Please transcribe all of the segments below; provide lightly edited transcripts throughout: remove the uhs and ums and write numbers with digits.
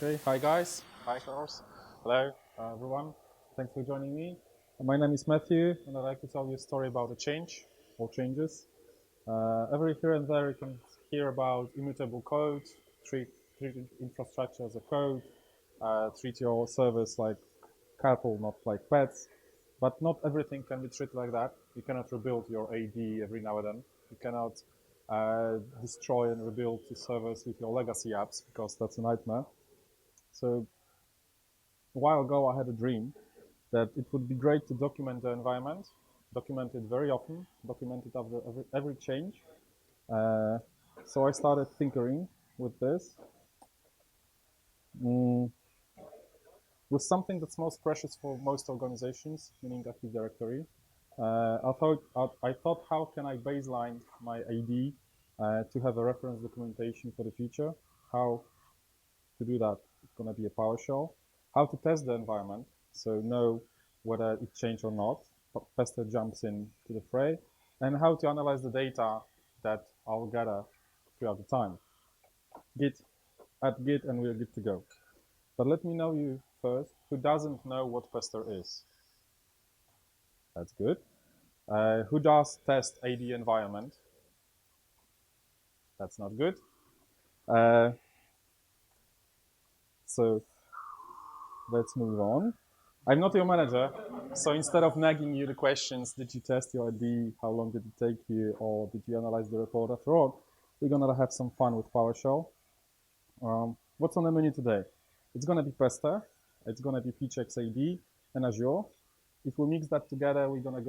Okay, hi guys. Hi Charles. Hello everyone. Thanks for joining me. My name is Matthew and I'd like to tell you a story about a change or changes. Every here and there you can hear about immutable code, treat infrastructure as a code, treat your service like cattle, not like pets. But not everything can be treated like that. You cannot rebuild your AD every now and then. You cannot destroy and rebuild the servers with your legacy apps because that's a nightmare. So a while ago, I had a dream that it would be great to document the environment, document it very often, document it after every change. Uh, so I started tinkering with this, mm, with something that's most precious for most organizations, meaning Active Directory. I thought, how can I baseline my AD to have a reference documentation for the future? How to do that? It's going to be a PowerShell. How to test the environment, so know whether it changed or not. Pester jumps in to the fray, and how to analyze the data that I'll gather throughout the time. Add Git, and we're good to go. But let me know you first. Who doesn't know what Pester is? That's good. Who does test AD environment? That's not good. Uh, so let's move on. I'm not your manager, so instead of nagging you the questions, did you test your ID, how long did it take you, or did you analyze the report after all, we're gonna have some fun with PowerShell. What's on the menu today? It's gonna be Pester, it's gonna be pchecks AD, and Azure. If we mix that together, we're gonna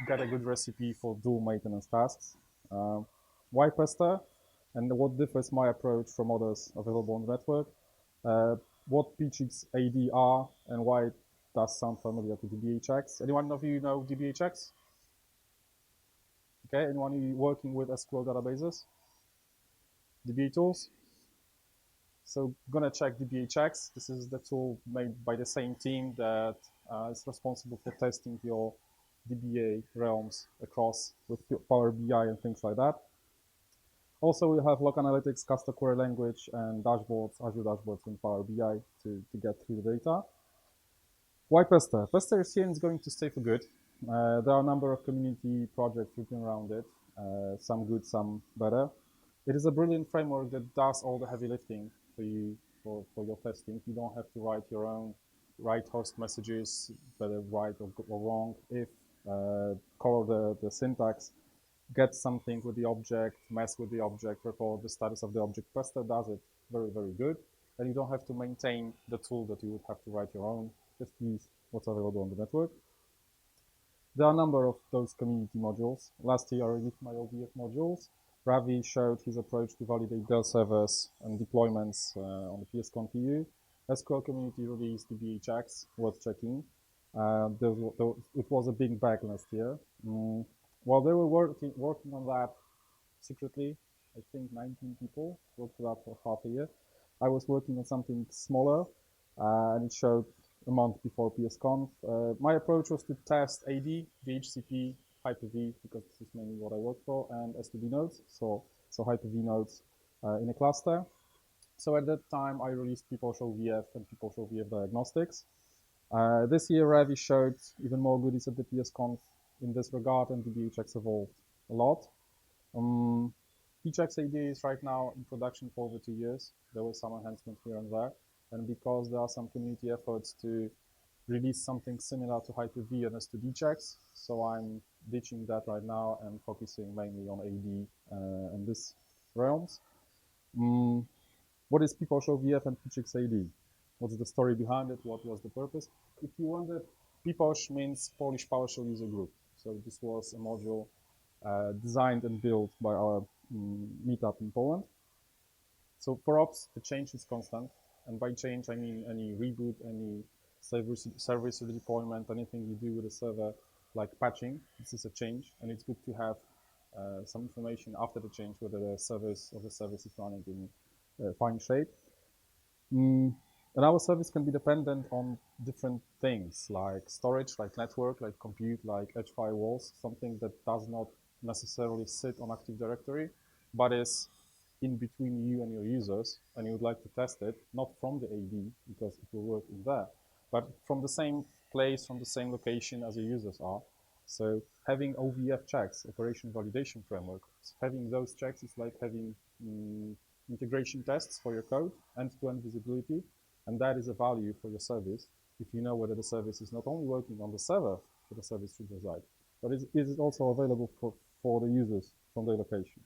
get a good recipe for dual maintenance tasks. Why Pester, and what differs my approach from others available on the network? What pchecks AD are, and why it does sound familiar to DBHX. Anyone of you know DBHX? Okay, anyone of you working with SQL databases? DBA tools? So gonna check DBHX. This is the tool made by the same team that is responsible for testing your DBA realms across with Power BI and things like that. Also, we have Log Analytics, Custom Query Language, and dashboards, Azure dashboards in Power BI to get through the data. Why Pester? Pester is here and is going to stay for good. There are a number of community projects written around it, some good, some better. It is a brilliant framework that does all the heavy lifting for you for your testing. You don't have to write your own, write host messages, whether right or wrong. If color the syntax, get something with the object, mess with the object, report the status of the object. Pester does it very, very good. And you don't have to maintain the tool that you would have to write your own. Just use what's available on the network. There are a number of those community modules. Last year I released my OVF modules. Ravi showed his approach to validate their servers and deployments on the PSConf EU. SQL community released DBHX, worth checking. It was a big bag last year. While they were working on that secretly, I think 19 people worked on that for half a year. I was working on something smaller, and it showed a month before PSConf. My approach was to test AD, DHCP, Hyper-V, because this is mainly what I work for, and S2B nodes, so Hyper-V nodes in a cluster. So at that time, I released PSDayUK and PSDayUK diagnostics. This year, Ravi showed even more goodies at the PSConf in this regard, and DBHX evolved a lot. pchecks AD is right now in production for over 2 years. There were some enhancements here and there. And because there are some community efforts to release something similar to Hyper-V and S2D checks, so I'm ditching that right now and focusing mainly on AD and this realms. What is PSDayUK and pchecks AD? What's the story behind it? What was the purpose? If you wonder, PPOSH means Polish PowerShell User Group. So this was a module designed and built by our meetup in Poland. So for ops, the change is constant. And by change, I mean any reboot, any service redeployment, anything you do with a server like patching, this is a change. And it's good to have some information after the change, whether the service is running in fine shape. And our service can be dependent on different things like storage, like network, like compute, like edge firewalls, something that does not necessarily sit on Active Directory, but is in between you and your users, and you would like to test it, not from the AD, because it will work in there, but from the same place, from the same location as your users are. So having OVF checks, Operation Validation Framework, having those checks is like having integration tests for your code, end-to-end visibility, and that is a value for your service if you know whether the service is not only working on the server where the service should reside, but is it also available for the users from their location.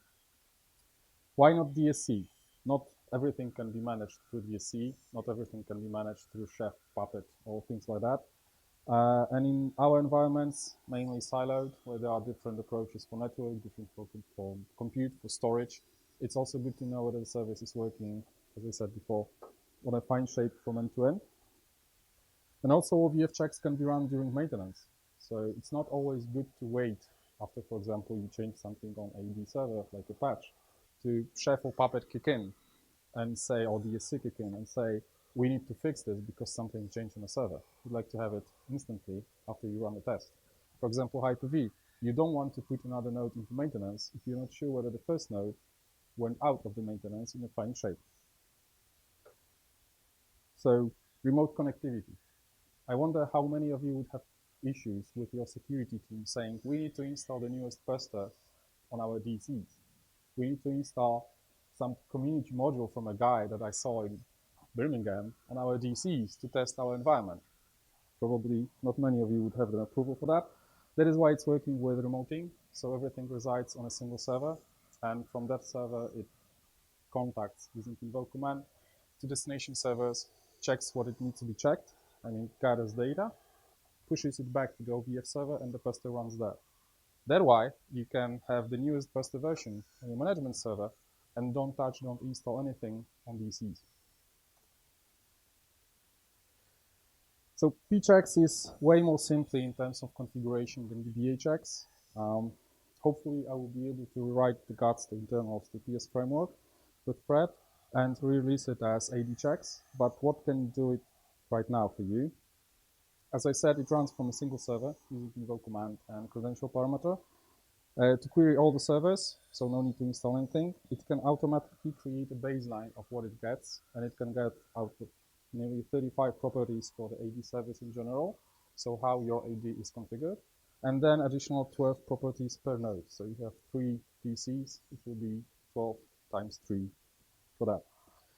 Why not DSC? Not everything can be managed through DSC, not everything can be managed through Chef, Puppet, or things like that. And in our environments, mainly siloed, where there are different approaches for network, different for compute, for storage, it's also good to know whether the service is working, as I said before, on a fine shape from end to end. And also OVF checks can be run during maintenance. So it's not always good to wait after, for example, you change something on AD server, like a patch, to Chef or Puppet kick in and say, or DSC kick in and say, we need to fix this because something changed on the server. You'd like to have it instantly after you run the test. For example, Hyper-V, you don't want to put another node into maintenance if you're not sure whether the first node went out of the maintenance in a fine shape. So remote connectivity. I wonder how many of you would have issues with your security team saying, we need to install the newest Pester on our DCs. We need to install some community module from a guy that I saw in Birmingham on our DCs to test our environment. Probably not many of you would have the approval for that. That is why it's working with remoting. So everything resides on a single server. And from that server, it contacts using invoke command to destination servers, checks what it needs to be checked, and it gathers data, pushes it back to the OVF server, and the Pester runs there. That's why you can have the newest Pester version on your management server and don't touch, don't install anything on DCs. So pchecks is way more simply in terms of configuration than DBA-checks. Hopefully I will be able to rewrite the guts, the internals, the PS framework with Fred and release it as AD checks. But what can do it right now for you? As I said, it runs from a single server using invoke command and credential parameter. To query all the servers, so no need to install anything. It can automatically create a baseline of what it gets, and it can get output nearly 35 properties for the AD service in general, so how your AD is configured, and then additional 12 properties per node. So you have 3 DCs, it will be 12 times 3 for that.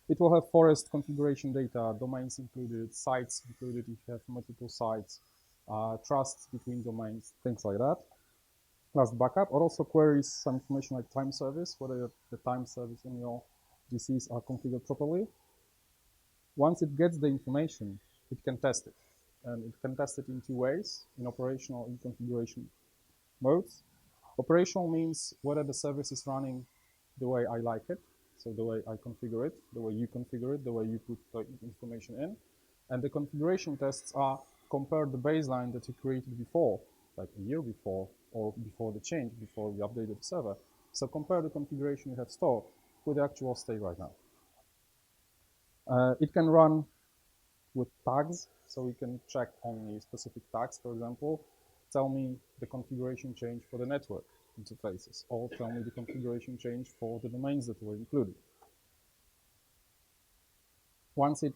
It will have forest configuration data, domains included, sites included if you have multiple sites, trusts between domains, things like that. Last backup, or also queries some information like time service, whether the time service in your DCs are configured properly. Once it gets the information, it can test it. And it can test it in 2 ways, in operational and configuration modes. Operational means whether the service is running the way I like it, so the way I configure it, the way you configure it, the way you put the information in. And the configuration tests are compare the baseline that you created before, like a year before, or before the change, before you updated the server. So compare the configuration you have stored with the actual state right now. It can run with tags, so we can check only specific tags. For example, tell me the configuration change for the network interfaces, or tell me the configuration change for the domains that were included. Once it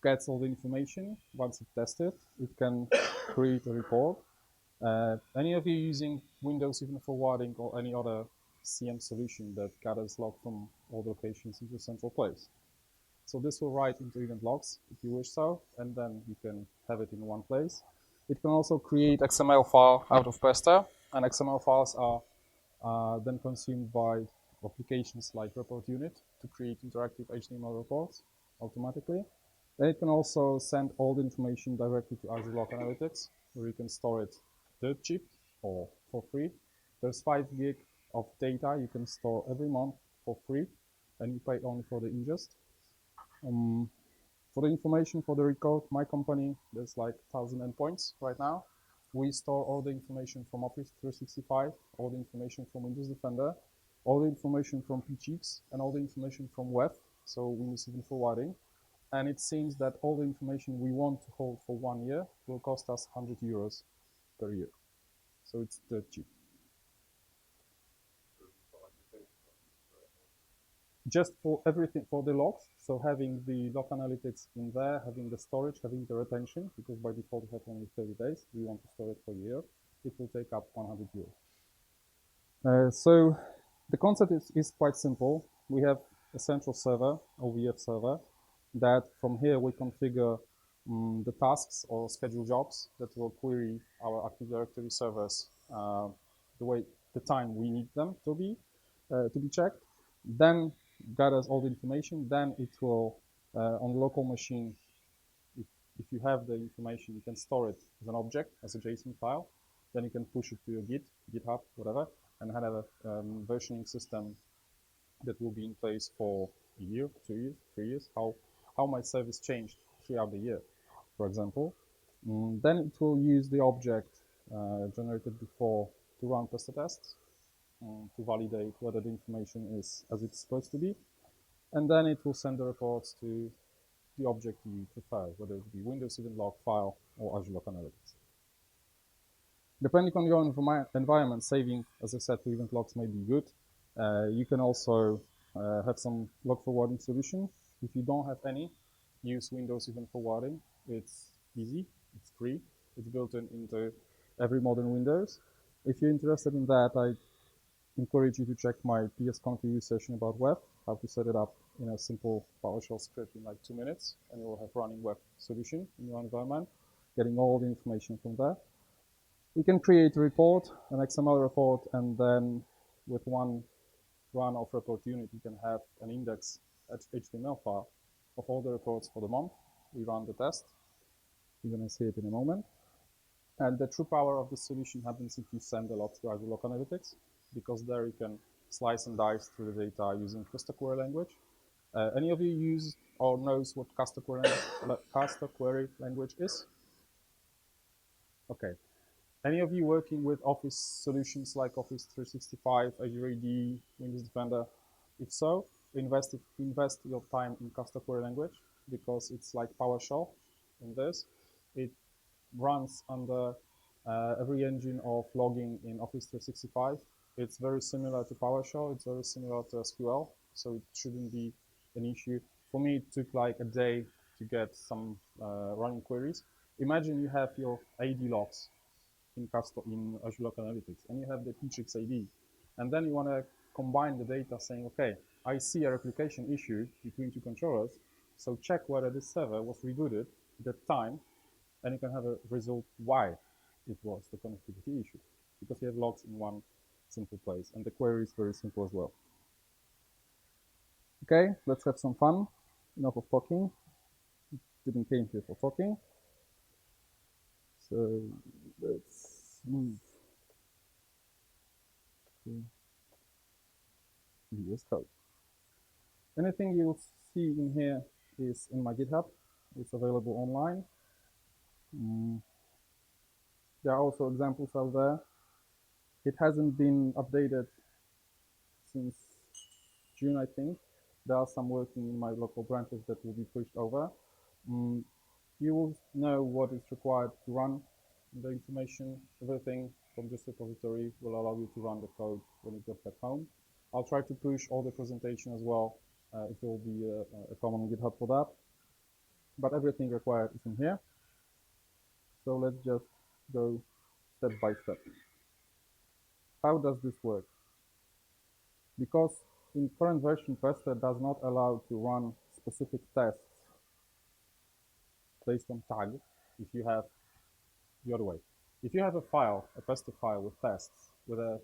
gets all the information, once it tests it, it can create a report. Any of you using Windows Event Forwarding or any other CM solution that gathers log from all locations into a central place? So this will write into event logs if you wish so, and then you can have it in one place. It can also create XML file out of Pester, and XML files are then consumed by applications like Report Unit to create interactive HTML reports automatically. Then it can also send all the information directly to Azure Log Analytics, where you can store it dirt cheap or for free. There's 5 gig of data you can store every month for free, and you pay only for the ingest. For the information for the record, my company, there's like 1,000 endpoints right now. We store all the information from Office 365, all the information from Windows Defender, all the information from pchecks, and all the information from web, so Windows Event Forwarding. And it seems that all the information we want to hold for 1 year will cost us 100 euros per year. So it's dirt cheap. just for everything, for the logs. So having the log analytics in there, having the storage, having the retention, because by default we have only 30 days. We want to store it for a year. It will take up 100 euros. So the concept is quite simple. We have a central server, OVF server, that from here we configure the tasks or schedule jobs that will query our Active Directory servers the time we need them to be checked. Then gathers all the information. Then it will on the local machine. If you have the information, you can store it as an object, as a JSON file. Then you can push it to your GitHub, whatever, and have a versioning system that will be in place for a year, 2 years, 3 years. How my service changed throughout the year, for example. Then it will use the object generated before to run Pester tests to validate whether the information is as it's supposed to be. And then it will send the reports to the object you prefer, whether it be Windows Event Log file or Azure Log Analytics. Depending on your environment, saving, as I said, to event logs may be good. You can also have some log forwarding solution. If you don't have any, use Windows Event Forwarding. It's easy, it's free, it's built into every modern Windows. If you're interested in that, I encourage you to check my PS session about web, how to set it up in a simple PowerShell script in like 2 minutes, and you will have running web solution in your environment, getting all the information from there. We can create a report, an XML report, and then with one run of report unit, you can have an index HTML file of all the reports for the month. We run the test. You're going to see it in a moment. And the true power of the solution happens if you send the logs to Azure Log Analytics, because there you can slice and dice through the data using custom query language. Any of you use or knows what custom query language is? Okay. Any of you working with Office solutions like Office 365, Azure AD, Windows Defender? If so, invest your time in custom query language, because it's like PowerShell in this. It runs under every engine of logging in Office 365. It's very similar to PowerShell. It's very similar to SQL, so it shouldn't be an issue. For me, it took like a day to get some running queries. Imagine you have your AD logs in Azure Log Analytics, and you have the T-Trix AD, and then you want to combine the data saying, okay, I see a replication issue between two controllers, so check whether this server was rebooted at that time, and you can have a result why it was the connectivity issue, because you have logs in one simple place, and the query is very simple as well. Okay, let's have some fun. Enough of talking. Didn't came here for talking. So let's move to VS Code. Anything you'll see in here is in my GitHub. It's available online. There are also examples out there. It hasn't been updated since June, I think. There are some working in my local branches that will be pushed over. You will know what is required to run the information. Everything from this repository will allow you to run the code when you get back home. I'll try to push all the presentation as well, if there will be a common GitHub for that. But everything required is in here. So let's just go step by step. How does this work? Because in current version, Pester does not allow to run specific tests based on tag. If you have the other way, if you have a file, a Pester file with tests, with a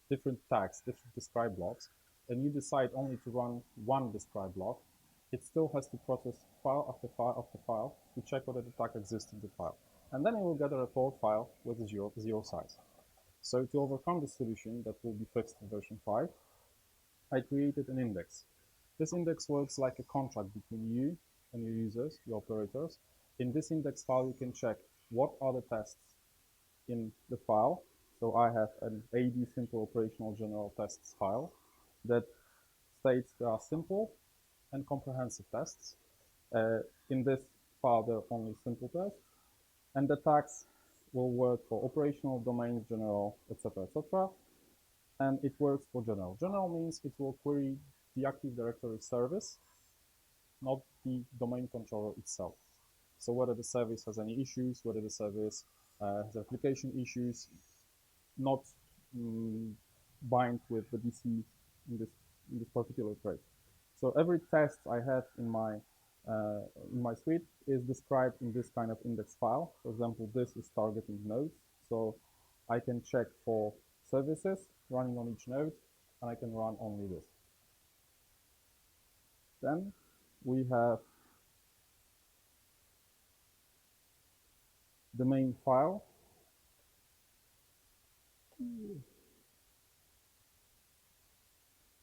different tags, different describe blocks, and you decide only to run one describe block, it still has to process file after file after file to check whether the tag exists in the file. And then it will get a report file with a zero size. So to overcome this solution that will be fixed in version 5, I created an index. This index works like a contract between you and your users, your operators. In this index file, you can check what are the tests in the file. So I have an AD simple operational general tests file that states there are simple and comprehensive tests. In this file, there are only simple tests, and the tags will work for operational, domains, general, etc., etc. and it works for general. General means it will query the Active Directory service, not the domain controller itself. So whether the service has any issues, whether the service has application issues, not bind with the DC in this particular case. So every test I have in my suite is described in this kind of index file. For example, this is targeting nodes, so I can check for services running on each node, and I can run only this. Then we have the main file.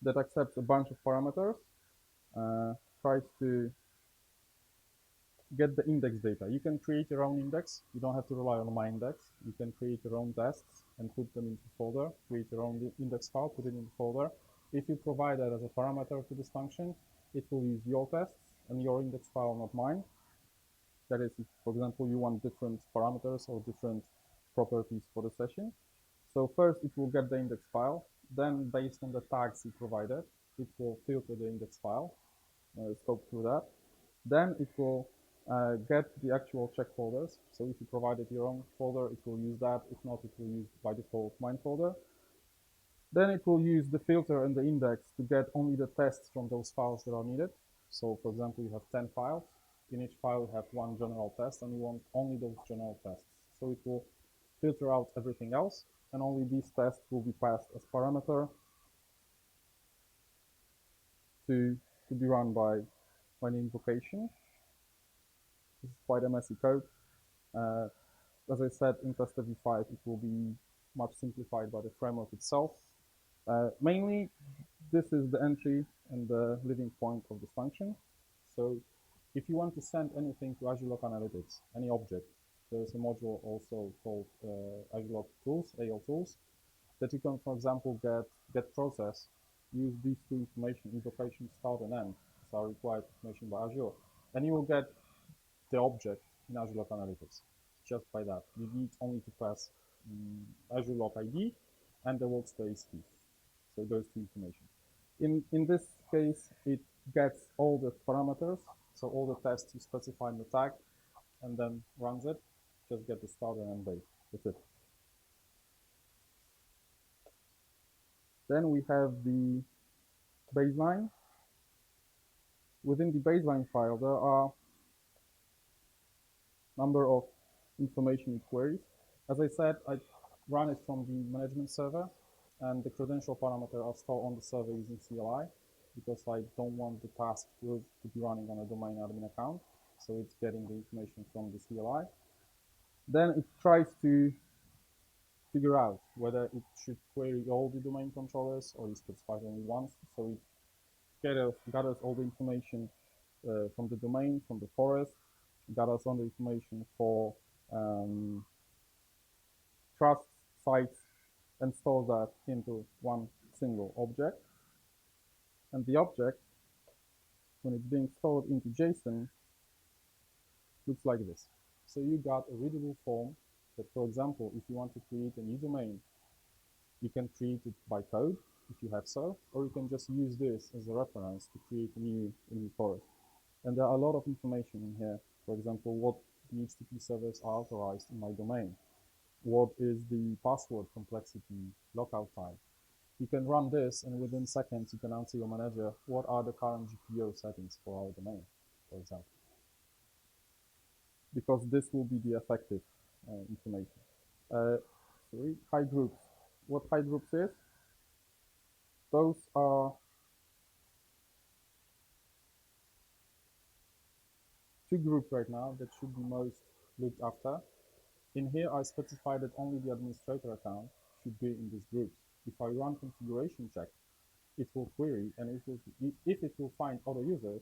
That accepts a bunch of parameters, tries to get the index data. You can create your own index. You don't have to rely on my index. You can create your own tests and put them into folder, create your own index file, put it in the folder. If you provide that as a parameter to this function, it will use your tests and your index file, not mine. That is, if, for example, you want different parameters or different properties for the session. So first it will get the index file, then based on the tags you provided, it will filter the index file, scope through that. Then it will get the actual check folders. So if you provided your own folder, it will use that. If not, it will use by default mine folder. Then it will use the filter and the index to get only the tests from those files that are needed. So for example, you have 10 files. In each file you have one general test, and you want only those general tests. So it will filter out everything else, and only these tests will be passed as parameter to be run by an invocation. This is quite a messy code. As I said, in Pester v5, it will be much simplified by the framework itself. Mainly, this is the entry and the living point of this function. So if you want to send anything to Azure Log Analytics, any object, there's a module also called Azure Log Tools, AL Tools, that you can, for example, get process, use these two information, invocation start and end, as are required information by Azure, and you will get the object in Azure Log Analytics. Just by that, you need only to pass Azure Log ID and the workspace key. So those two information. In this case, it gets all the parameters, so all the tests you specify in the tag, and then runs it. Just get the start and end date. That's it. Then we have the baseline. Within the baseline file, there are a number of information queries. As I said, I run it from the management server, and the credential parameter are stored on the server using CLI, because I don't want the task to be running on a domain admin account. So it's getting the information from the CLI. Then it tries to figure out whether it should query all the domain controllers or you specify only once. So it gathers all the information from the domain, from the forest, gathers all the information for trust sites, and stores that into one single object. And the object, when it's being stored into JSON, looks like this. So you got a readable form that, for example, if you want to create a new domain, you can create it by code, if you have so, or you can just use this as a reference to create a new forest. And there are a lot of information in here. For example, what HTTP servers are authorized in my domain. What is the password complexity, lockout time. You can run this, and within seconds, you can answer your manager, what are the current GPO settings for our domain, for example. Because this will be the effective information. Sorry, hide groups. What hide groups is? Those are two groups right now that should be most looked after. In here, I specify that only the administrator account should be in these groups. If I run configuration check, it will query, and if it will find other users,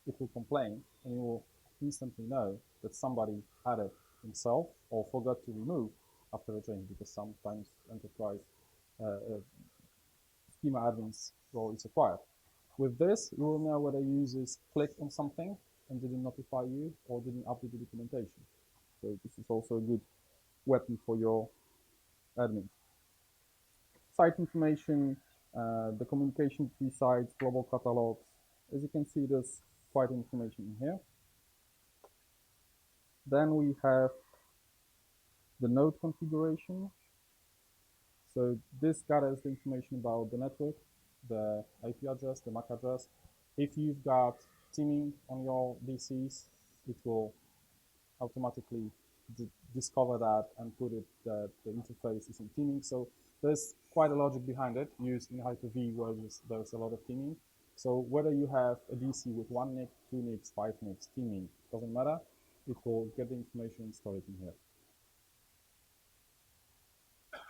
it will complain, and it will instantly know that somebody had it himself or forgot to remove after a change, because sometimes enterprise schema admin's role is required. With this, you will know whether users clicked on something and didn't notify you or didn't update the documentation. So this is also a good weapon for your admin. Site information, the communication between sites, global catalogs. As you can see, there's quite information in here. Then we have the node configuration. So this gathers the information about the network, the IP address, the MAC address. If you've got teaming on your DCs, it will automatically discover that and put it that the interface is in teaming. So there's quite a logic behind it used in Hyper-V where there's a lot of teaming. So whether you have a DC with 1 NIC, 2 NICs, 5 NICs, teaming, doesn't matter. It will get the information and store it in here.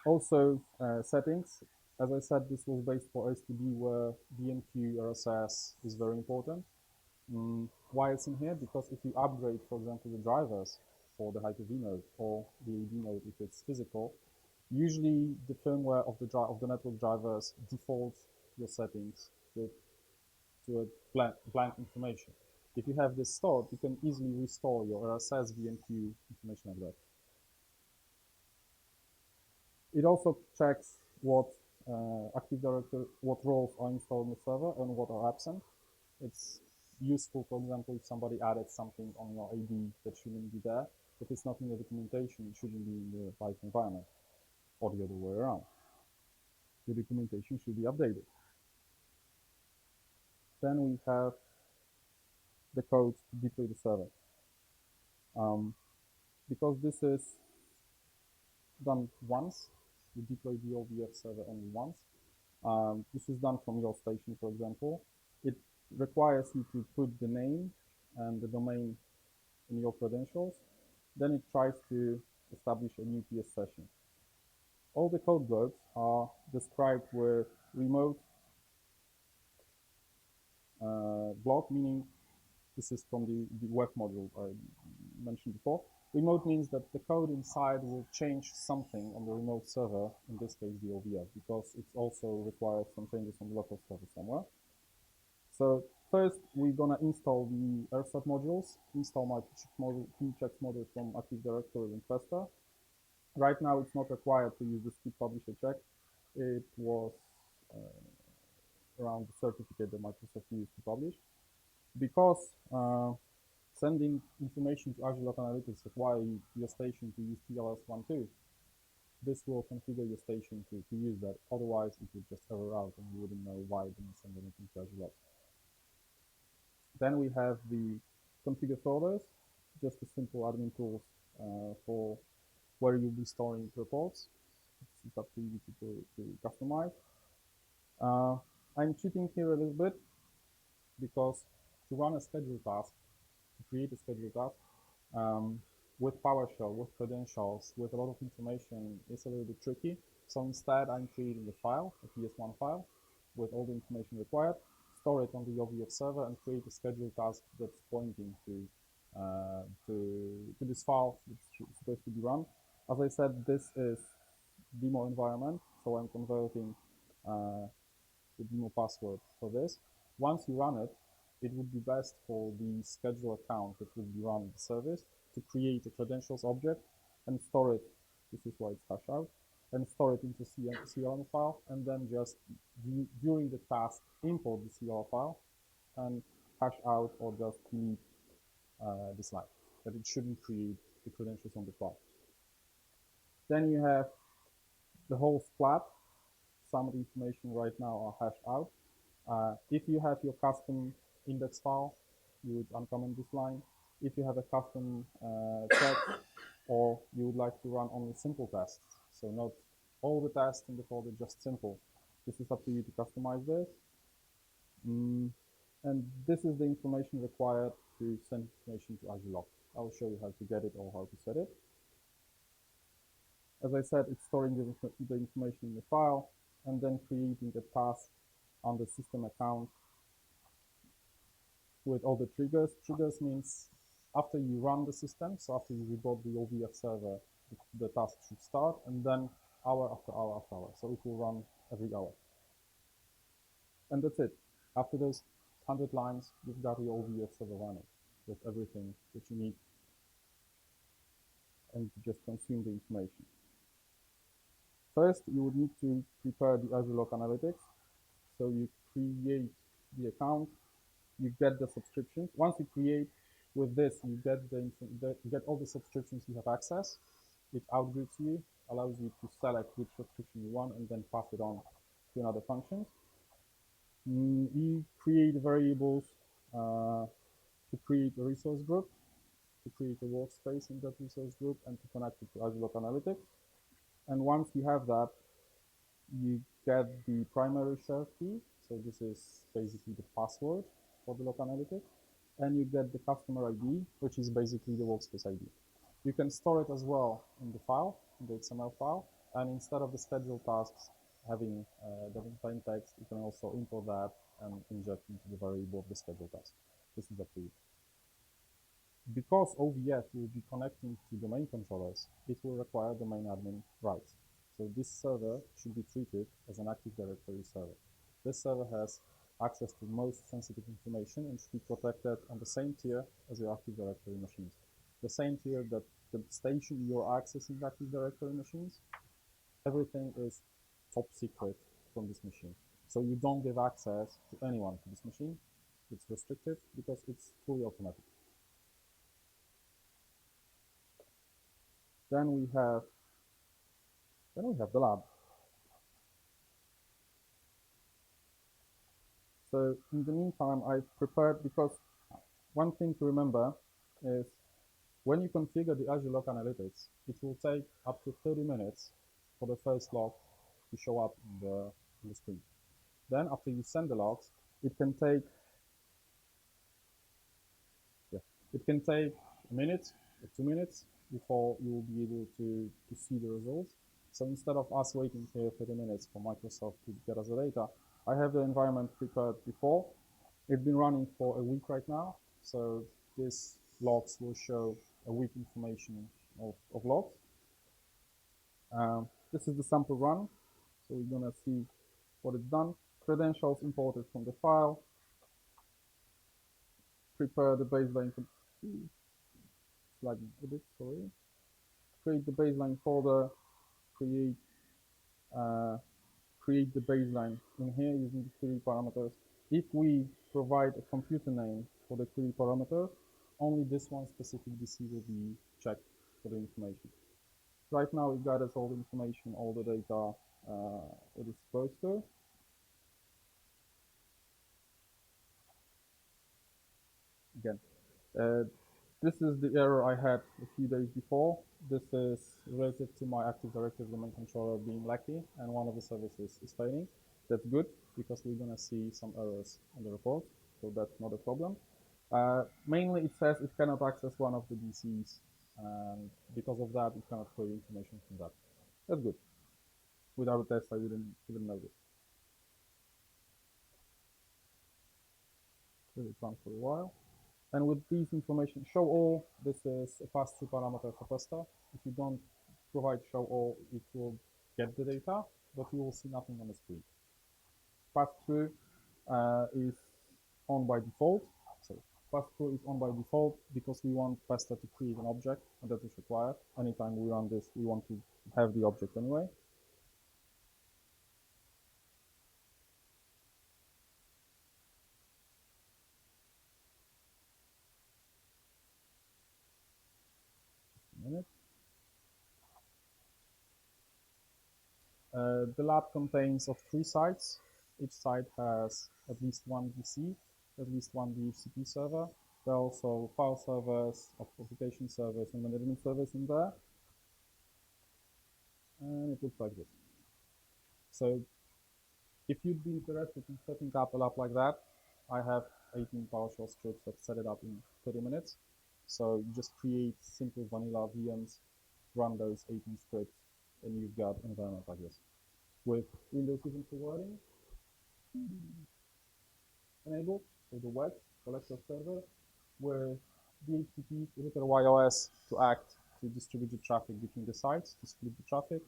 Also, settings. As I said, this was based for STB where DNQ RSS is very important. Why it's in here? Because if you upgrade, for example, the drivers for the Hyper-V node or the AD node if it's physical, usually the firmware of the network drivers defaults your settings to a blank information. If you have this stored, you can easily restore your RSS, DNQ information like that. It also checks what Active Directory, what roles are installed on the server and what are absent. It's useful, for example, if somebody added something on your AD that shouldn't be there. If it's not in the documentation, it shouldn't be in the live environment, or the other way around. The documentation should be updated. Then we have the code to deploy the server. Because this is done once, you deploy the OVF server only once. This is done from your station, for example. It requires you to put the name and the domain in your credentials. Then it tries to establish a new PS session. All the code blocks are described with remote block, meaning this is from the web module I mentioned before. Remote means that the code inside will change something on the remote server, in this case the OVF, because it also requires some changes on the local server somewhere. So first we're gonna install the Erfurt modules, install my pchecks module from Active Directory and Pester. Right now it's not required to use the skip publisher check. It was around the certificate that Microsoft used to publish. Because sending information to Azure Log Analytics requires your station to use TLS12, this will configure your station to use that. Otherwise, it would just error out and you wouldn't know why it didn't send anything to Azure Log. Then we have the configure folders, just a simple admin tools for where you'll be storing reports. It's up to you to customize. I'm cheating here a little bit because to run a schedule task, to create a schedule task with PowerShell, with credentials, with a lot of information is a little bit tricky. So instead, I'm creating a file, a PS1 file, with all the information required, store it on the OVF server, and create a schedule task that's pointing to this file that's supposed to be run. As I said, this is demo environment, so I'm converting the demo password for this. Once you run it, it would be best for the schedule account that will be run the service to create a credentials object and store it. This is why it's hash out, and store it into CLM file, and then just during the task import the CLR file and hash out or just delete this line, that it shouldn't create the credentials on the file. Then you have the whole splat. Some of the information right now are hashed out. If you have your custom index file, you would uncomment this line. If you have a custom check, or you would like to run only simple tests, so not all the tests in the folder, just simple, this is up to you to customize this. And this is the information required to send information to Azure Log. I will show you how to get it or how to set it. As I said, it's storing the information in the file and then creating a task on the system account with all the triggers. Triggers means after you run the system, so after you reboot the OVF server, the task should start, and then hour after hour after hour. So it will run every hour. And that's it. After those 100 lines, you've got your OVF server running with everything that you need, and to just consume the information. First, you would need to prepare the Azure Log Analytics. So you create the account, you get the subscriptions. Once you create with this, you get all the subscriptions you have access. It outgroups you, allows you to select which subscription you want and then pass it on to another function. You create variables to create a resource group, to create a workspace in that resource group, and to connect it to Azure Log Analytics. And once you have that, you get the primary share key. So this is basically the password for the Log Analytics. And you get the customer ID, which is basically the workspace ID. You can store it as well in the file, in the XML file. And instead of the scheduled tasks having the plain text, you can also import that and inject into the variable of the scheduled task. This is up to you. Because OVF will be connecting to domain controllers, it will require domain admin rights. So this server should be treated as an Active Directory server. This server has access to most sensitive information and should be protected on the same tier as your Active Directory machines. The same tier that the station you're accessing Active Directory machines, everything is top secret from this machine. So you don't give access to anyone to this machine. It's restricted because it's fully automatic. Then we have the lab. So in the meantime, I've prepared, because one thing to remember is when you configure the Azure Log Analytics, it will take up to 30 minutes for the first log to show up in the screen. Then after you send the logs, it can take a minute or 2 minutes before you will be able to see the results. So instead of us waiting here 30 minutes for Microsoft to get us the data, I have the environment prepared before. It's been running for a week right now. So these logs will show a week information of logs. This is the sample run. So we're gonna see what it's done. Credentials imported from the file. Prepare the baseline. Lagging a bit, sorry. Create the baseline folder. Create the baseline in here using the query parameters. If we provide a computer name for the query parameter, only this one specific DC will be checked for the information. Right now it gathers all the information, all the data it is supposed to. Again, this is the error I had a few days before. This is related to my Active Directory domain controller being lacky and one of the services is failing. That's good because we're gonna see some errors on the report, so that's not a problem. Mainly it says it cannot access one of the DCs, and because of that it cannot query information from that. That's good. Without a test I wouldn't know this. Let it run for a while. And with these information, show all, this is a pass-through parameter for Pester. If you don't provide show all, it will get the data, but you will see nothing on the screen. Pass-through is on by default. So pass-through is on by default because we want Pester to create an object, and that is required. Anytime we run this, we want to have the object anyway. Just a minute. The lab contains of 3 sites. Each site has at least one DC, at least one DHCP server. There are also file servers, application servers, and management servers in there. And it looks like this. So if you'd be interested in setting up a lab like that, I have 18 PowerShell scripts that set it up in 30 minutes. So you just create simple vanilla VMs, run those 18 scripts, and you've got an environment like this. With Windows event forwarding enabled, so the web collector server, where DHCP require YOS to act to distribute the traffic between the sites, to split the traffic,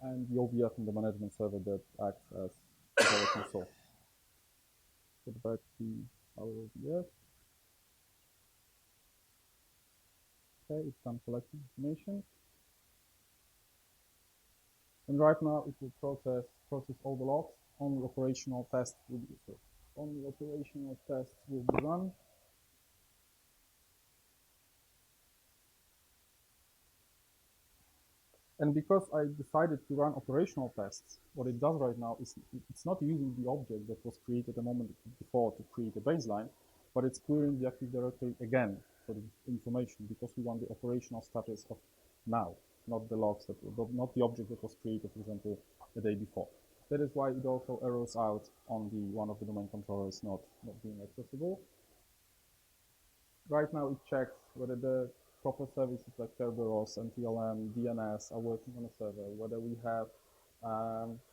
and the OVF in the management server that acts as our console. Get back to our OVF. Okay, it's done collecting information. And right now it will process all the logs. Only operational tests will be run. And because I decided to run operational tests, what it does right now is it's not using the object that was created a moment before to create a baseline, but it's querying the Active Directory again for the information, because we want the operational status of now, not the logs not the object that was created, for example, the day before. That is why it also errors out on the one of the domain controllers not being accessible. Right now it checks whether the proper services like Kerberos, NTLM, DNS are working on a server, whether we have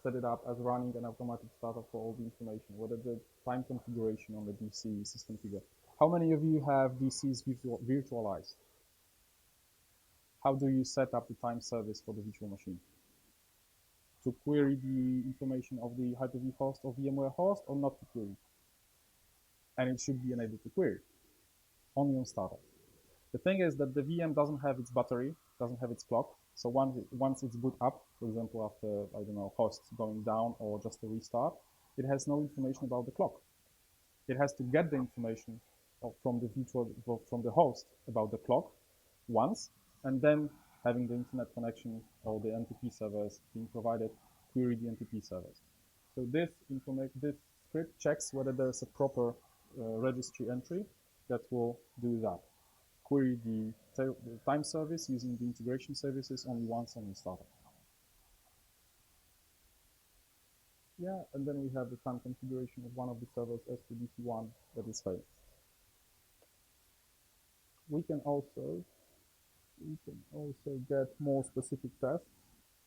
set it up as running an automatic startup for all the information, whether the time configuration on the DC is configured. How many of you have DCs virtualized? How do you set up the time service for the virtual machine? To query the information of the Hyper-V host or VMware host, or not to query? And it should be enabled to query, only on startup. The thing is that the VM doesn't have its battery, doesn't have its clock. So once it's boot up, for example, after, I don't know, hosts going down or just a restart, it has no information about the clock. It has to get the information from the host about the clock once, and then having the internet connection or the NTP servers being provided, query the NTP servers. So this script checks whether there's a proper registry entry that will do that. Query the time service using the integration services only once on the startup. Yeah, and then we have the time configuration of one of the servers S2DC1 that is failed. We can also get more specific tests.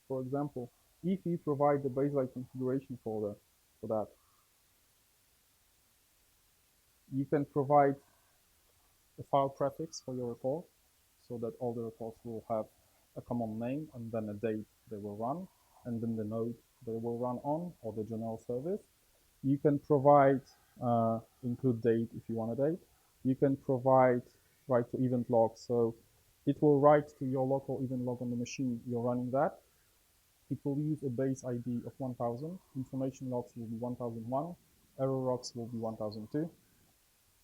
For example, if you provide the baseline configuration folder for that, you can provide a file prefix for your report so that all the reports will have a common name and then a date they will run, and then the node they will run on, or the general service. You can provide include date if you want a date. You can provide write to event log, so it will write to your local event log on the machine you're running that. It will use a base ID of 1000. Information logs will be 1001. Error logs will be 1002.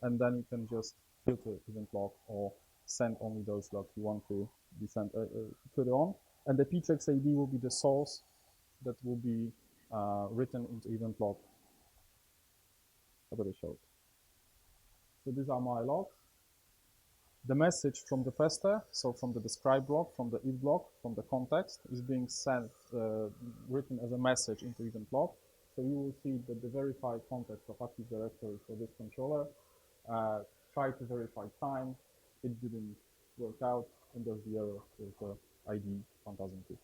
And then you can just filter event log or send only those logs you want to be sent further on. And the pchecks ID will be the source that will be written into event log. How about I show it? So these are my logs. The message from the Pester, so from the describe block, from the if block, from the context, is being sent, written as a message into event log. So you will see that the verified context of Active Directory for this controller tried to verify time, it didn't work out, and there's the error with the ID 1002.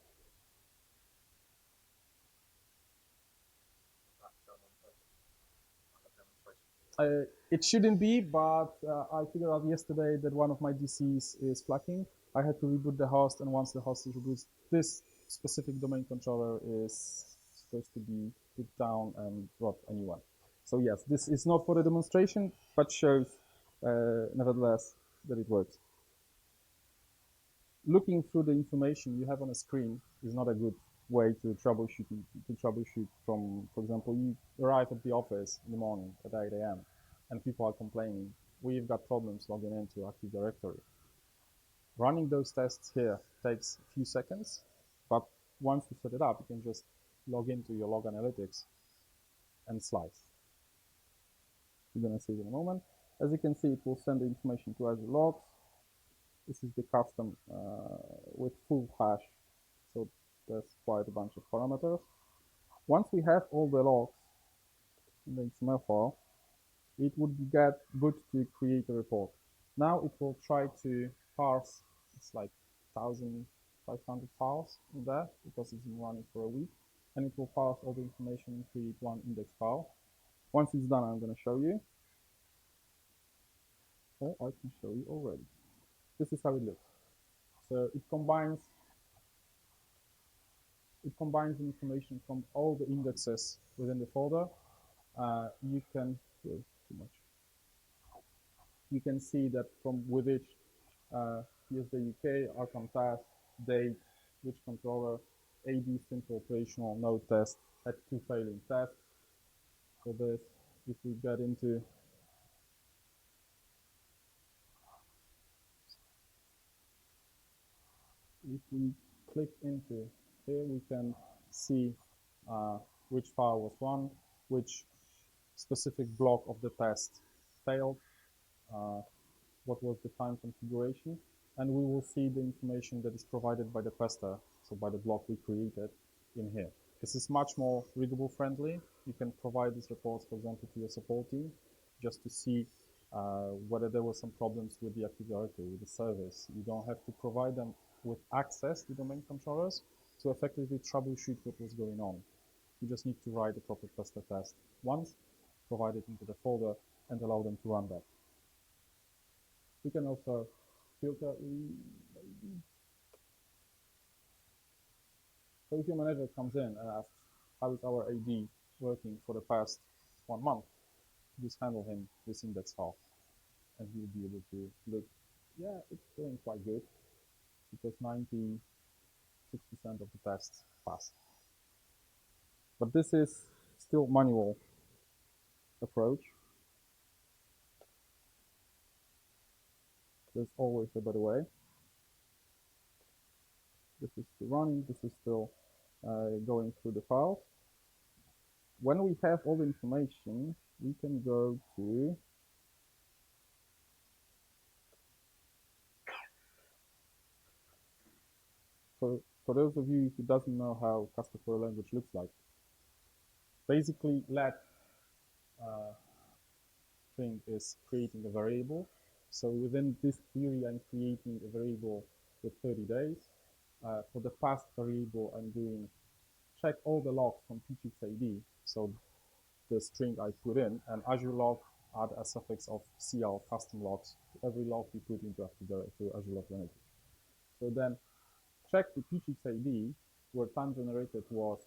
It shouldn't be, but I figured out yesterday that one of my DCs is flagging. I had to reboot the host, and once the host is rebooted, this specific domain controller is supposed to be put down and brought anyway. So yes, this is not for the demonstration, but shows nevertheless that it works. Looking through the information you have on a screen is not a good way to troubleshoot from, for example, you arrive at the office in the morning at 8 a.m. and people are complaining, we've got problems logging into Active Directory. Running those tests here takes a few seconds, but once you set it up, you can just log into your Log Analytics and slice. You're going to see it in a moment. As you can see, it will send the information to Azure Logs. This is the custom with full hash, so there's quite a bunch of parameters. Once we have all the logs in the XML file, it would be good to create a report. Now it will try to parse, it's like 1,500 files in there because it's been running for a week, and it will parse all the information and create one index file. Once it's done, I'm going to show you. Or I can show you already. This is how it looks. So it combines information from all the indexes within the folder. You can see that from with each PSDayUK, outcome task, date, which controller, AD simple operational node test had 2 failing tests. For this, if we get into if we click into here, we can see which file was run, which specific block of the test failed, what was the time configuration, and we will see the information that is provided by the Pester, so by the block we created in here. This is much more readable friendly. You can provide these reports, for example, to your support team, just to see whether there were some problems with the Active Directory, with the service. You don't have to provide them with access to domain controllers to effectively troubleshoot what was going on. You just need to write the proper Pester test once, provide it into the folder, and allow them to run that. We can also filter. So if your manager comes in and asks, how is our AD working for the past 1 month? Just handle him this index file, and he'll be able to look, yeah, it's doing quite good, because 96% of the tests passed. But this is still manual approach. There's always a better way. This is still running, this is still going through the files. When we have all the information, we can go to for those of you who doesn't know how custom query language looks like, basically let string is creating a variable. So within this query, I'm creating a variable with 30 days. For the past variable, I'm doing check all the logs from pchxid, so the string I put in, and Azure Log add a suffix of CL custom logs to every log we put into Azure Log Analytics. So then check the pchxid where time generated was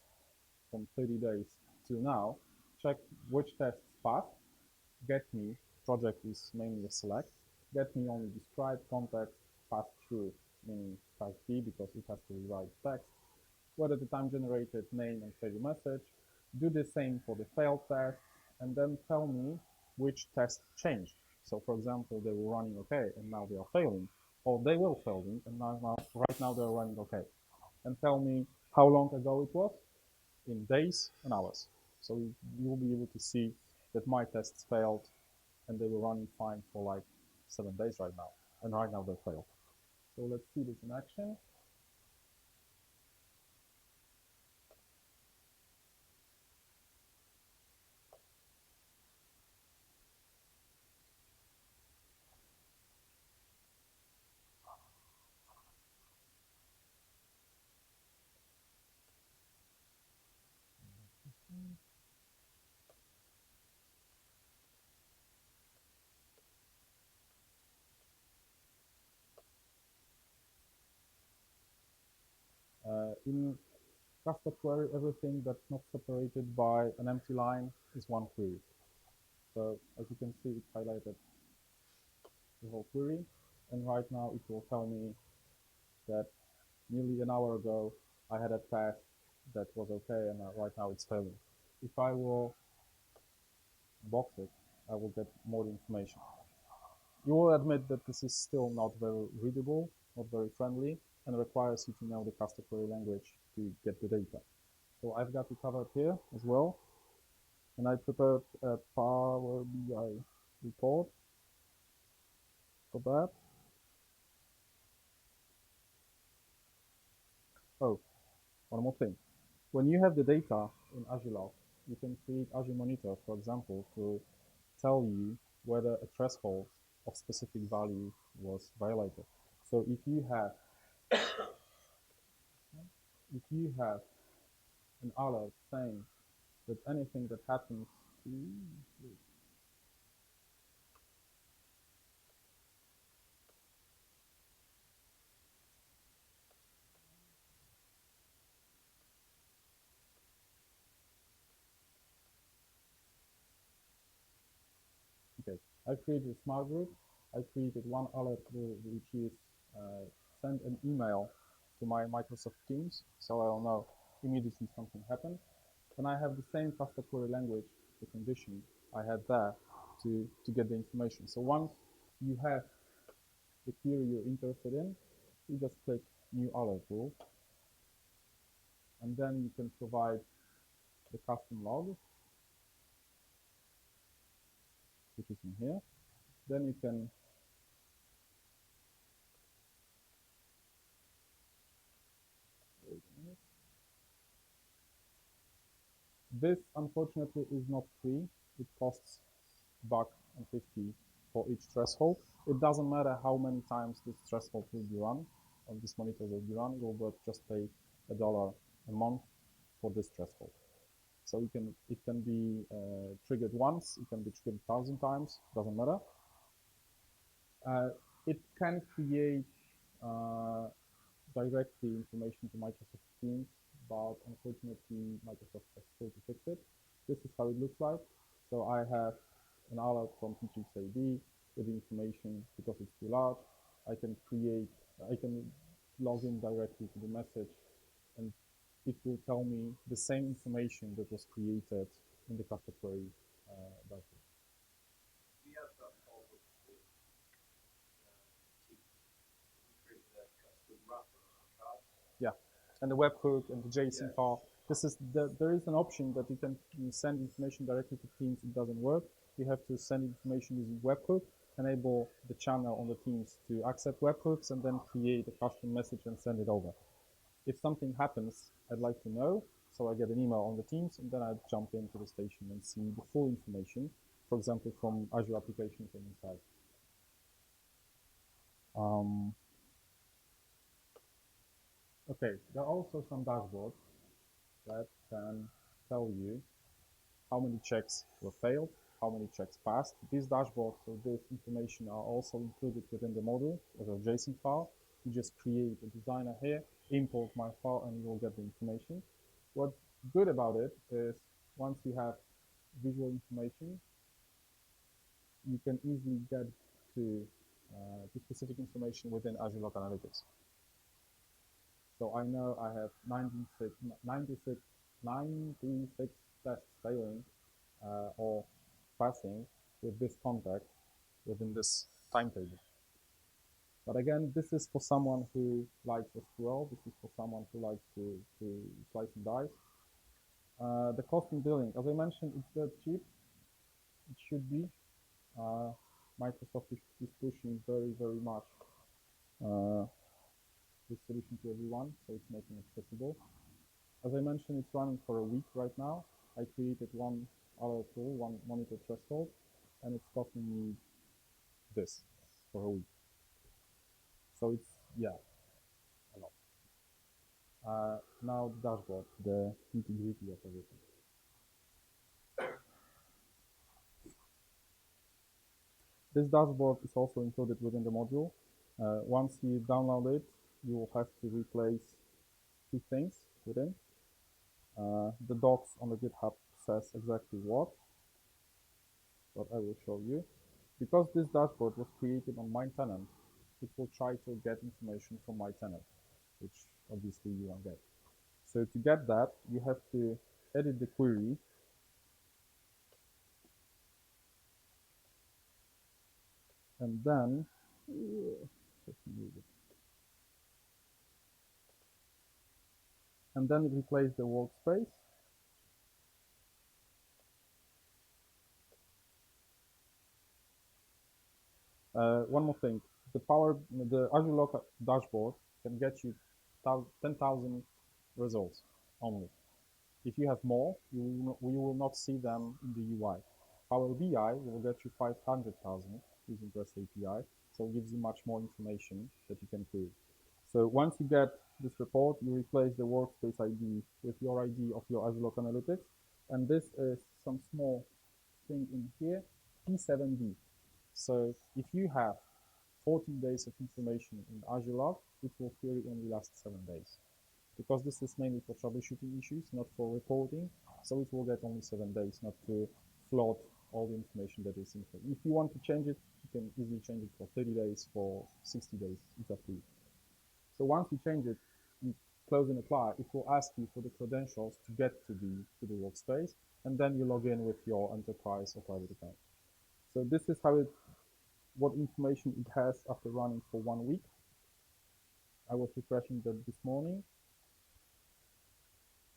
from 30 days till now, check which tests passed, get me, project is mainly a select, get me only describe, context, pass through, meaning pass B because it has to rewrite text, whether the time generated name and failure message, do the same for the failed test, and then tell me which test changed. So for example, they were running okay and now they are failing, or they were failing and right now they're running okay. And tell me how long ago it was, in days and hours. So you will be able to see that my tests failed and they were running fine for like 7 days right now, and right now they failed. So let's see this in action. In custom query, everything that's not separated by an empty line is one query. So as you can see, it's highlighted the whole query, and right now it will tell me that nearly an hour ago I had a test that was okay, and right now it's failing. If I will box it, I will get more information. You will admit that this is still not very readable, not very friendly, and requires you to know the custom query language to get the data. So I've got it covered here as well, and I prepared a PowerBI report for that. Oh, one more thing. When you have the data in Azure Log, you can create Azure Monitor, for example, to tell you whether a threshold of specific value was violated. So if you have an alert saying that anything that happens okay, I created a smart group. I created one alert which is send an email to my Microsoft Teams, so I'll know immediately something happened. And I have the same custom query language, the condition I had there to get the information. So once you have the query you're interested in, you just click New Alert Rule, and then you can provide the custom log, which is in here. Then you can this unfortunately is not free. It costs $1.50 for each threshold. It doesn't matter how many times this threshold will be run, or this monitor will be run. You'll just pay $1 a month for this threshold. So it can be triggered once, it can be triggered 1,000 times, doesn't matter. It can create directly information to Microsoft Teams, but unfortunately Microsoft has still to fix it. This is how it looks like. So I have an alert from PGXID with the information. Because it's too large, I can log in directly to the message, and it will tell me the same information that was created in the custom query dashboard. We have that all with Teams. We create that custom wrapper on cards. Yeah, and the webhook and the JSON file. There is an option that you can send information directly to Teams. It doesn't work. You have to send information using webhook, enable the channel on the Teams to accept webhooks, and then create a custom message and send it over. If something happens, I'd like to know, so I get an email on the Teams, and then I jump into the station and see the full information, for example, from Azure application from inside. Okay, there are also some dashboards that can tell you how many checks were failed, how many checks passed. These dashboards, so this information are also included within the module as a JSON file. You just create a designer here, import my file, and you'll get the information. What's good about it is once you have visual information, you can easily get to specific information within Azure Log Analytics. So I know I have 96 tests failing or passing with this contact within this timetable. But again, this is for someone who likes SQL. This is for someone who likes to slice and dice. The cost in billing, as I mentioned, it's that cheap. It should be. Microsoft is pushing very, very much this solution to everyone, so it's making it accessible. As I mentioned, it's running for a week right now. I created one alert tool, one monitor threshold, and it's costing me this for a week. So it's, yeah, a lot. Now the dashboard, the nitty-gritty of everything. This dashboard is also included within the module. Once you download it, you will have to replace two things within. The docs on the GitHub says exactly what, but I will show you. Because this dashboard was created on my tenant, it will try to get information from my tenant, which obviously you won't get. So to get that, you have to edit the query. And then, replace the workspace. One more thing, the Azure Log dashboard can get you 10,000 results only. If you have more, you will not see them in the UI. PowerBI will get you 500,000 using REST API, so it gives you much more information that you can query. So once you get this report, you replace the workspace ID with your ID of your Azure Log Analytics, and this is some small thing in here, P7D. So if you have 14 days of information in Azure Log, it will query only last 7 days. Because this is mainly for troubleshooting issues, not for reporting, so it will get only 7 days, not to flood all the information that is in here. If you want to change it, you can easily change it for 30 days, for 60 days, it's up to you. So once you change it, closing apply, it will ask you for the credentials to get to the workspace, and then you log in with your enterprise or private account. So this is what information it has after running for 1 week. I was refreshing that this morning.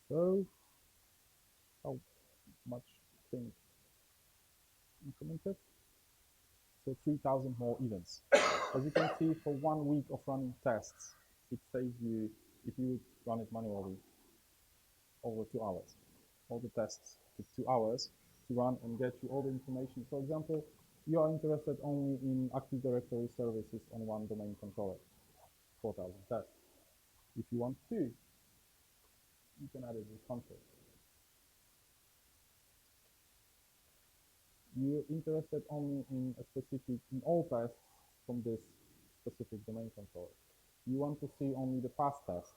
So how much things implemented? So 3,000 more events. As you can see, for 1 week of running tests, it saves you, if you run it manually, over 2 hours. All the tests took 2 hours to run and get you all the information. For example, you are interested only in Active Directory services on one domain controller, 4,000 tests. If you want 2, you can add it with console. You're interested only in all tests from this specific domain controller. You want to see only the past tests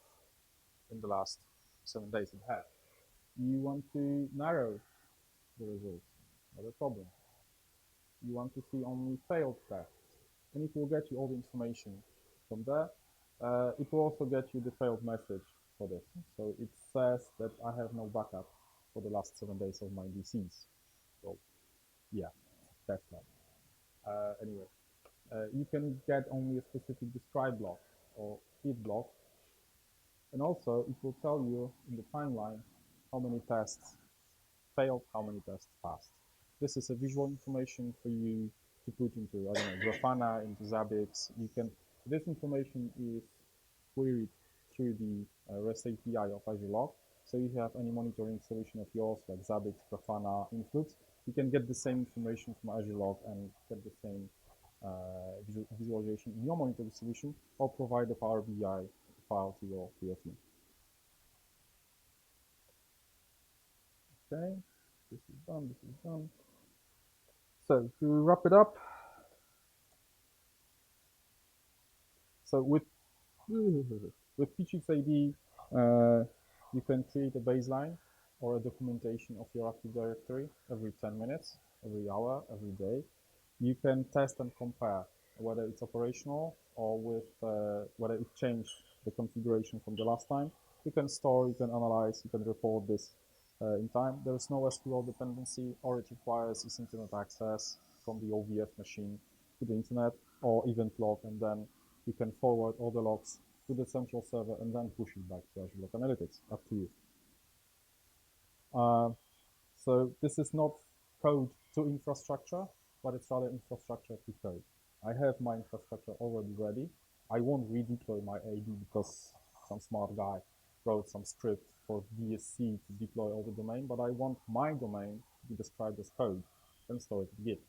in the last 7 days it had. You want to narrow the results, not a problem. You want to see only failed tests, and it will get you all the information from there. It will also get you the failed message for this. So it says that I have no backup for the last 7 days of my DCs. So yeah, that's not. Anyway, you can get only a specific describe block or if block, and also it will tell you in the timeline how many tests failed, how many tests passed. This is a visual information for you to put into, I don't know, Grafana, into Zabbix. This information is queried through the REST API of Azure Log. So if you have any monitoring solution of yours, like Zabbix, Grafana, Influx, you can get the same information from Azure Log and get the same visualization in your monitoring solution, or provide the PowerBI file to your team. Okay, this is done, this is done. So to wrap it up, so with PGXID, you can create a baseline or a documentation of your Active Directory every 10 minutes, every hour, every day. You can test and compare whether it's operational or whether it changed the configuration from the last time. You can store, you can analyze, you can report this in time. There is no SQL dependency. All it requires is internet access from the OVF machine to the internet, or event log, and then you can forward all the logs to the central server and then push it back to Azure Log Analytics, up to you. So this is not code to infrastructure, but it's rather infrastructure to code. I have my infrastructure already ready. I won't redeploy my AD because some smart guy wrote some script for DSC to deploy all the domain, but I want my domain to be described as code and store it in Git.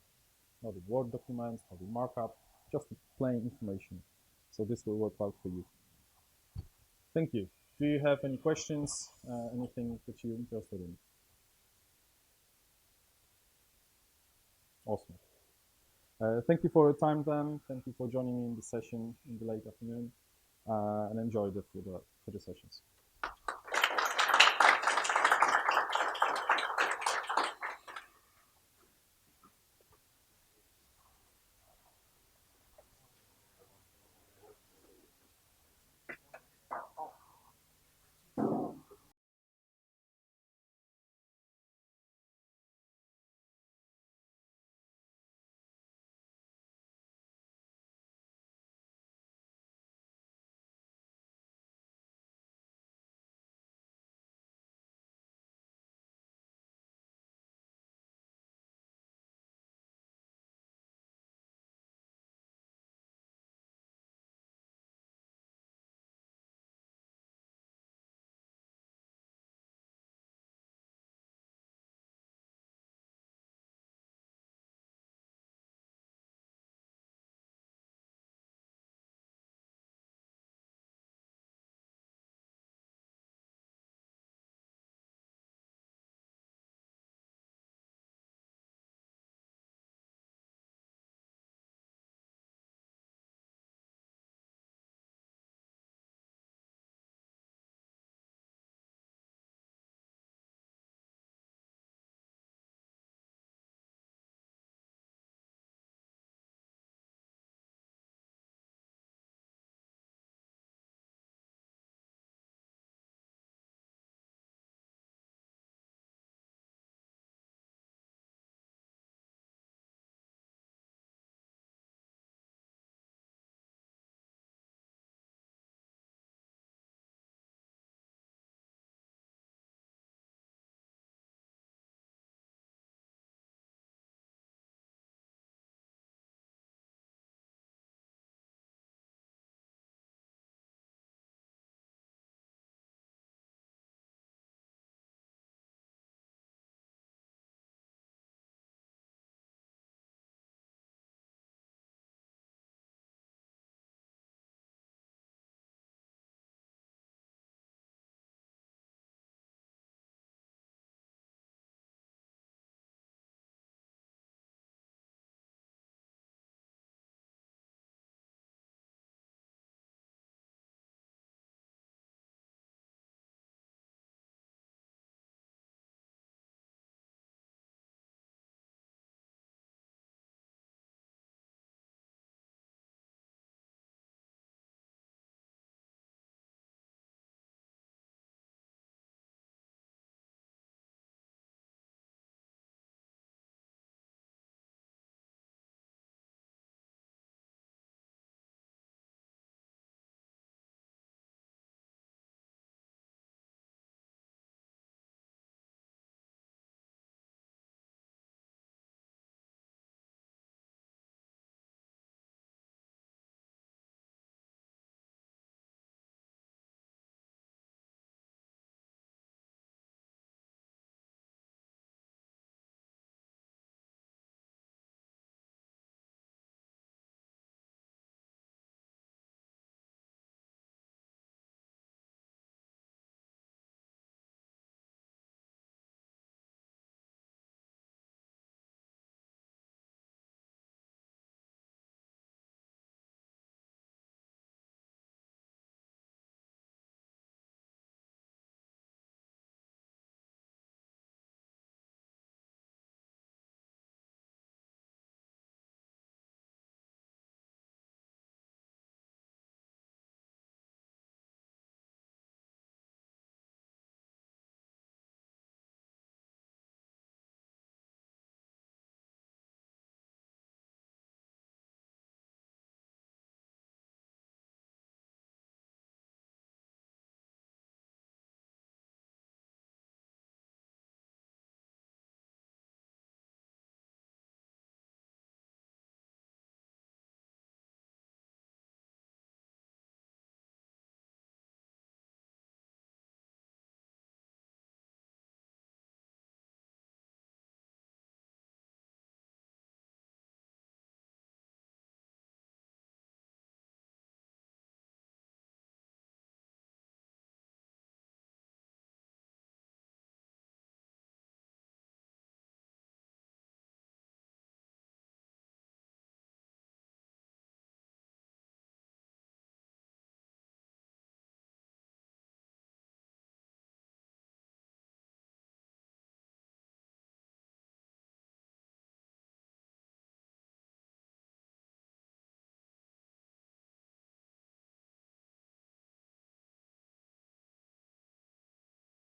Not in Word documents, not in markup, just plain information. So this will work out for you. Thank you. Do you have any questions, anything that you're interested in? Awesome. Thank you for your time, Dan. Thank you for joining me in the session in the late afternoon, and enjoy the sessions.